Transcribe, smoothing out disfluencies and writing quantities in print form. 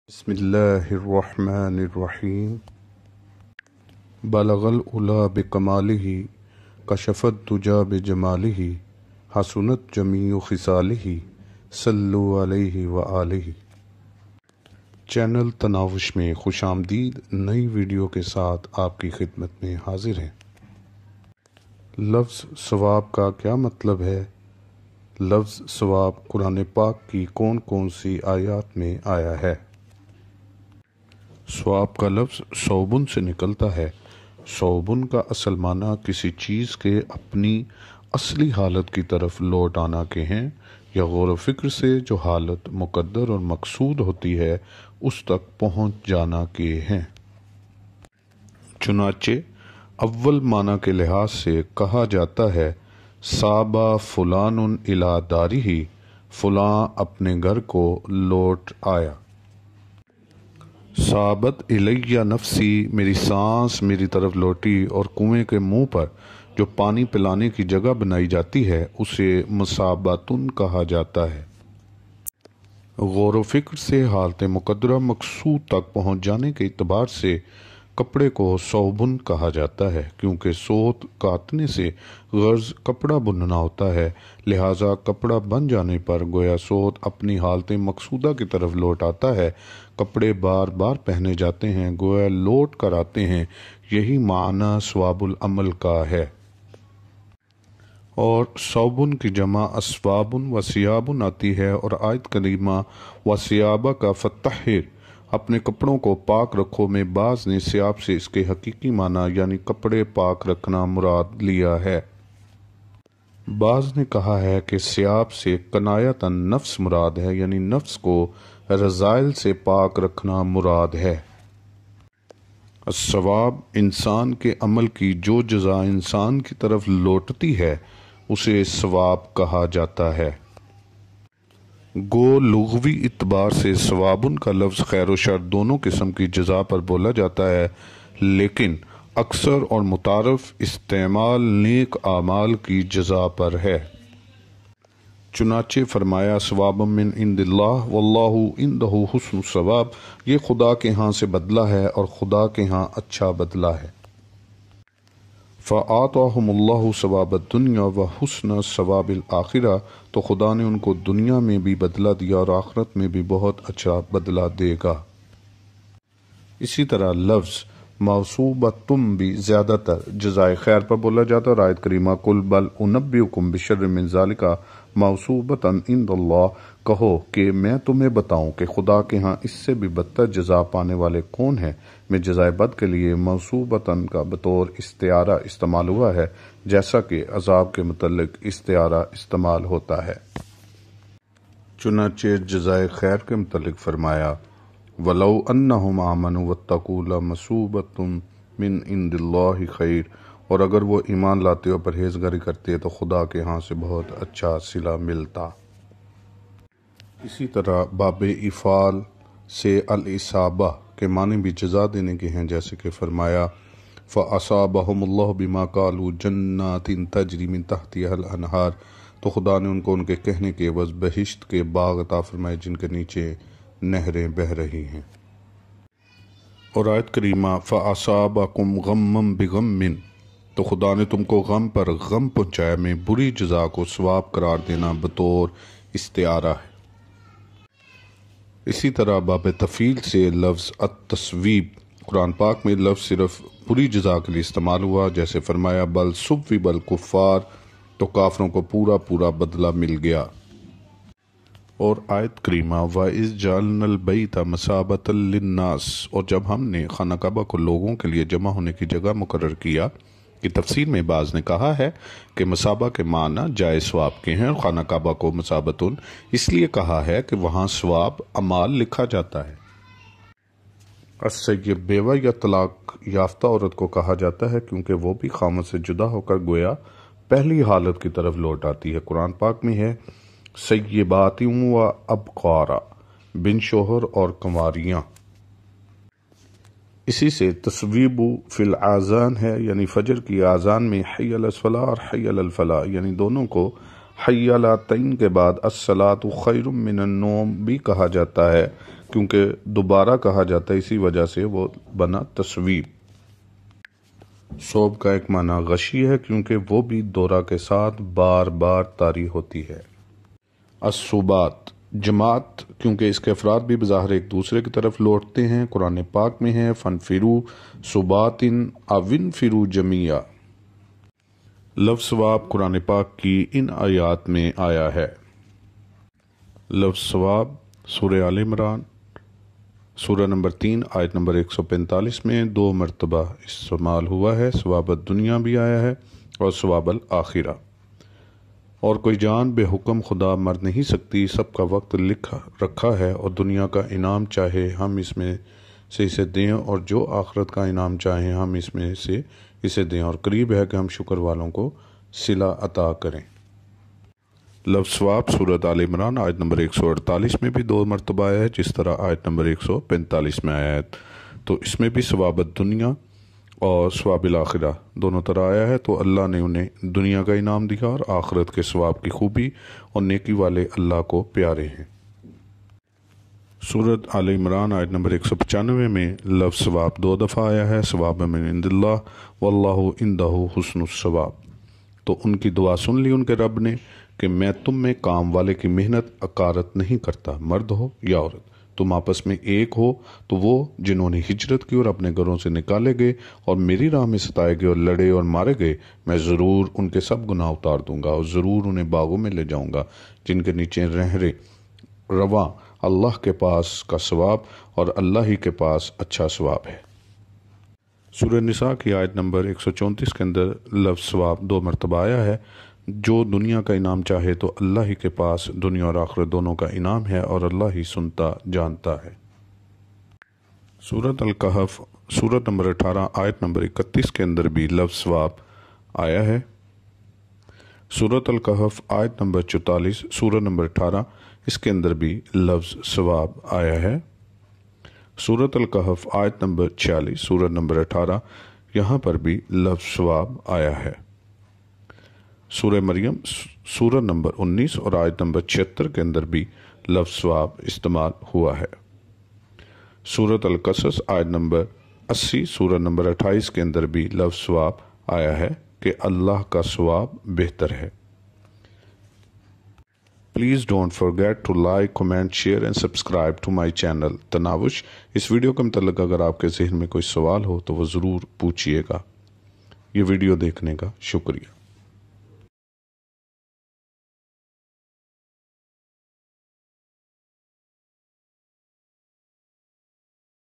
بسم اللہ الرحمن الرحیم بلغ العلا بکمالہ کشف الدجی بجمالہ حسنت جمیع خصالہ صلو علیہ وآلہ۔ چینل تناوش میں خوش آمدید نئی ویڈیو کے ساتھ آپ کی خدمت میں حاضر ہیں۔ لفظ ثواب کا کیا مطلب ہے؟ لفظ ثواب قرآن پاک کی کون کون سی آیات میں آیا ہے؟ ثواب کا لفظ صوبن سے نکلتا ہے۔ صوبن کا اصل معنی کسی چیز کے اپنی اصلی حالت کی طرف لوٹ آنا کے ہیں یا غور و فکر سے جو حالت مقدر اور مقصود ہوتی ہے اس تک پہنچ جانا کے ہیں۔ چنانچہ اول معنی کے لحاظ سے کہا جاتا ہے صابا فلان الی دارہ، فلاں اپنے گھر کو لوٹ آیا۔ صابت الیہ نفسی، میری سانس میری طرف لوٹی، اور کنویں کے منہ پر جو پانی پلانے کی جگہ بنائی جاتی ہے اسے مصابتن کہا جاتا ہے۔ غور و فکر سے حالت مقدرہ مقصود تک پہنچ جانے کے اعتبار سے کپڑے کو صوبن کہا جاتا ہے، کیونکہ سوت کاٹنے سے غرض کپڑا بننا ہوتا ہے، لہٰذا کپڑا بن جانے پر گویا سوت اپنی حالت مقصودہ کی طرف لوٹ آتا ہے، کپڑے بار بار پہنے جاتے ہیں، گویا لوٹ کر آتے ہیں۔ یہی معنی ثواب العمل کا ہے۔ اور صوبن کی جمع اسوابن و ثیابن آتی ہے، اور آیت کریمہ و ثیابک فطہر، اپنے کپڑوں کو پاک رکھو میں بعض نے ثیاب سے اس کے حقیقی معنی یعنی کپڑے پاک رکھنا مراد لیا ہے۔ بعض نے کہا ہے کہ ثیاب سے کنایتاً نفس مراد ہے، یعنی نفس کو رذائل سے پاک رکھنا مراد ہے۔ الثواب، انسان کے عمل کی جو جزا انسان کی طرف لوٹتی ہے اسے ثواب کہا جاتا ہے۔ گو لغوی اعتبار سے ثوابن کا لفظ خیر و شر دونوں قسم کی جزا پر بولا جاتا ہے، لیکن اکثر اور متعارف استعمال نیک اعمال کی جزا پر ہے۔ چنانچہ فرمایا ثوابا من عند اللہ واللہ عندہ حسن الثواب، یہ خدا کے ہاں سے بدلہ ہے اور خدا کے ہاں اچھا بدلہ ہے۔ فآتاہم اللہ ثواب الدنیا و حسن ثواب الآخرہ، تو خدا نے ان کو دنیا میں بھی بدلہ دیا اور آخرت میں بھی بہت اچھا بدلہ دے گا۔ اسی طرح لفظ موصوبتم بھی زیادہ تر جزائے خیر پر بولا جاتا ہے، اور آیت کریمہ قل بل انبئکم بشر من ذالک موصوبۃ عند اللہ، کہو کہ میں تمہیں بتاؤں کہ خدا کے ہاں اس سے بھی بدتر جزا پانے والے کون ہیں۔ میں جزائے بد کے لیے موصوبتاً کا بطور استعارہ استعمال ہوا ہے، جیسا کہ عذاب کے متعلق استعارہ استعمال ہوتا ہے۔ چنانچہ جزائے خیر کے متعلق فرمایا وَلَوْ أَنَّهُمْ آمَنُوا وَاتَّقُوا لَمَثُوبَةٌ مِّنْ عِندِ اللَّهِ خَيْرٌ، اور اگر وہ ایمان لاتے اور پرہیزگاری کرتے تو خدا کے ہاں سے بہت اچھا صلہ ملتا۔ اسی طرح باب افعال سے الاصابہ کے معنی بھی جزا دینے کے ہیں، جیسے کہ فرمایا فَأَصَابَهُمُ اللَّهُ بِمَا قَالُوا جَنَّاتٍ تَجْرِي مِن تَحْتِهَا الْأَنْهَارُ، تو خدا نے ان کو ان کے کہنے کے عوض بہشت کے باغ عطا فرمائے جن کے نیچے نہریں بہہ رہی ہیں۔ اور آیت کریمہ فَأَصَابَكُمْ غَمًّا بِغَمٍّ، تو خدا نے تم کو غم پر غم پہنچایا میں بری جزا کو ثواب قرار دینا بطور استعارہ ہے۔ اسی طرح باب تفعیل سے لفظ التصویب، قرآن پاک میں لفظ صرف بری جزا کے لیے استعمال ہوا، جیسے فرمایا بل ثوب الکفار، تو کافروں کو پورا پورا بدلہ مل گیا۔ اور آیت کریمہ وَإِذْ جَعَلْنَا الْبَيْتَ مَثَابَةً لِلنَّاسِ، اور جب ہم نے خانہ کعبہ کو لوگوں کے لیے جمع ہونے کی جگہ مقرر کیا، کہ تفسیر میں بعض نے کہا ہے کہ مثابہ کے معنی جائے ثواب کے ہیں، اور خانہ کعبہ کو مثابتن اس لیے کہا ہے کہ وہاں ثواب اعمال لکھا جاتا ہے۔ السیب، بیوہ یا طلاق یافتہ عورت کو کہا جاتا ہے کیونکہ وہ بھی خامد سے جدا ہو کر گویا پہلی حالت کی طرف لوٹ آتی ہے۔ قرآن پاک میں ہے سیبات و ابکارا، بن شوہر اور کنواریاں۔ اسی سے تصویب فی الاذان ہے، یعنی فجر کی اذان میں حی علی الصلاۃ اور حی علی الفلاح، یعنی دونوں کو حی علی تین کے بعد الصلاۃ خیر من النوم بھی کہا جاتا ہے، کیونکہ دوبارہ کہا جاتا ہے، اسی وجہ سے وہ بنا تصویب۔ صوب کا ایک معنی غشی ہے کیونکہ وہ بھی دورہ کے ساتھ بار بار طاری ہوتی ہے۔ الصوبات جماعت کیونکہ اس کے افراد بھی بظاہر ایک دوسرے کی طرف لوٹتے ہیں۔ قرآن پاک میں ہے فَانْفِرُوا صُبَاتٍ أَوْ انْفِرُوا جَمِيعًا۔ لفظ ثواب قرآن پاک کی ان آیات میں آیا ہے۔ لفظ ثواب سورہ آل عمران سورہ نمبر 3 آیت نمبر 145 میں 2 مرتبہ استعمال ہوا ہے۔ ثواب الدنیا بھی آیا ہے اور ثواب الآخرہ۔ اور کوئی جان بے حکم خدا مر نہیں سکتی، سب کا وقت لکھ رکھا ہے، اور دنیا کا انعام چاہے ہم اس میں سے اسے دیں، اور جو آخرت کا انعام چاہیں ہم اس میں سے اسے دیں، اور قریب ہے کہ ہم شکر والوں کو صلہ عطا کریں۔ لفظ ثواب سورۃ آل عمران آیت نمبر 148 میں بھی 2 مرتبہ آیا ہے، جس طرح آیت نمبر 145 میں آیا ہے، تو اس میں بھی ثواب الدنیا اور ثواب الآخرہ دونوں طرح آیا ہے۔ تو اللہ نے انہیں دنیا کا انعام دیا، اور آخرت کے ثواب کی خوبی اور نیکی والے اللہ کو پیارے ہیں۔ سورۃ آل عمران آیت نمبر 195 میں لفظ ثواب 2 دفعہ آیا ہے، ثواب من عند اللہ واللہ عندہ حسن الثواب۔ تو ان کی دعا سن لی ان کے رب نے کہ میں تم میں کام والے کی محنت اکارت نہیں کرتا، مرد ہو یا عورت، تم آپس میں ایک ہو۔ تو وہ جنہوں نے ہجرت کی اور اپنے گھروں سے نکالے گئے اور میری راہ میں ستائے گئے اور لڑے اور مارے گئے، میں ضرور ان کے سب گناہ اتار دوں گا، اور ضرور انہیں باغوں میں لے جاؤں گا جن کے نیچے نہریں رواں، اللہ کے پاس کا ثواب اور اللہ ہی کے پاس اچھا ثواب ہے۔ سورہ نساء کی آیت نمبر 134 کے اندر لفظ ثواب 2 مرتبہ آیا ہے۔ جو دنیا کا انعام چاہے تو اللہ ہی کے پاس دنیا اور آخرت دونوں کا انعام ہے، اور اللہ ہی سنتا جانتا ہے۔ سورۃ الکہف سورۃ نمبر 18 آیت نمبر 31 کے اندر بھی لفظ ثواب آیا ہے۔ سورۃ الکہف آیت نمبر 44 سورۃ نمبر 18 اس کے اندر بھی لفظ ثواب آیا ہے۔ سورۃ الکہف آیت نمبر 46 سورۃ نمبر 18 یہاں پر بھی لفظ ثواب آیا ہے۔ سورہ مریم سورہ نمبر 19 اور آیت نمبر 76 کے اندر بھی لفظ ثواب استعمال ہوا ہے۔ سورۃ القصص آیت نمبر 80 سورہ نمبر 28 کے اندر بھی لفظ ثواب آیا ہے کہ اللہ کا ثواب بہتر ہے۔ Please don't forget to like, comment, share and subscribe to my channel تناوش۔ اس ویڈیو کے متعلق اگر آپ کے ذہن میں کوئی سوال ہو تو وہ ضرور پوچھئے گا۔ یہ ویڈیو دیکھنے کا شکریہ۔